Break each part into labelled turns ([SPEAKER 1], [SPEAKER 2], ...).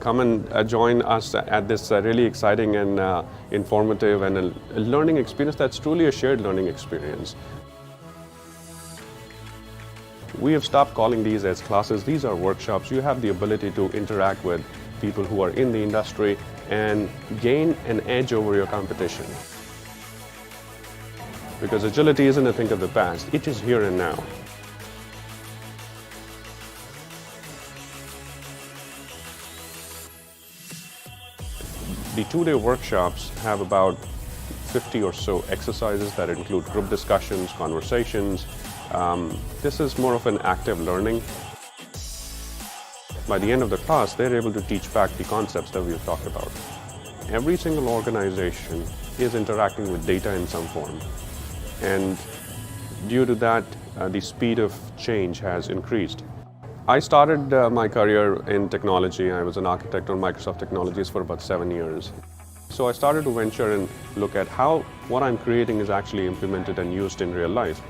[SPEAKER 1] come and join us at this really exciting and informative and a learning experience that's truly a shared learning experience. We have stopped calling these as classes. These are workshops. You have the ability to interact with people who are in the industry and gain an edge over your competition. Because agility isn't a thing of the past, it is here and now. The 2-day workshops have about 50 or so exercises that include group discussions, conversations. This is more of an active learning. By the end of the class, they're able to teach back the concepts that we've talked about. Every single organization is interacting with data in some form. And due to that, the speed of change has increased. I started my career in technology. I was an architect on Microsoft Technologies for about 7 years. So I started to venture and look at how what I'm creating is actually implemented and used in real life.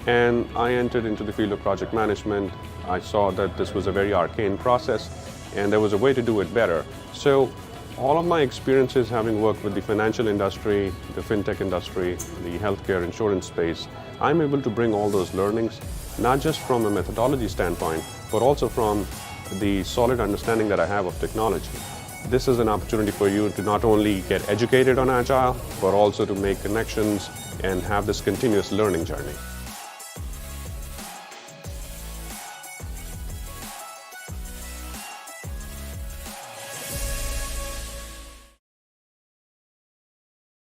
[SPEAKER 1] And I entered into the field of project management. I saw that this was a very arcane process and there was a way to do it better. So all of my experiences having worked with the financial industry, the fintech industry, the healthcare insurance space, I'm able to bring all those learnings, not just from a methodology standpoint, but also from the solid understanding that I have of technology. This is an opportunity for you to not only get educated on Agile, but also to make connections and have this continuous learning journey.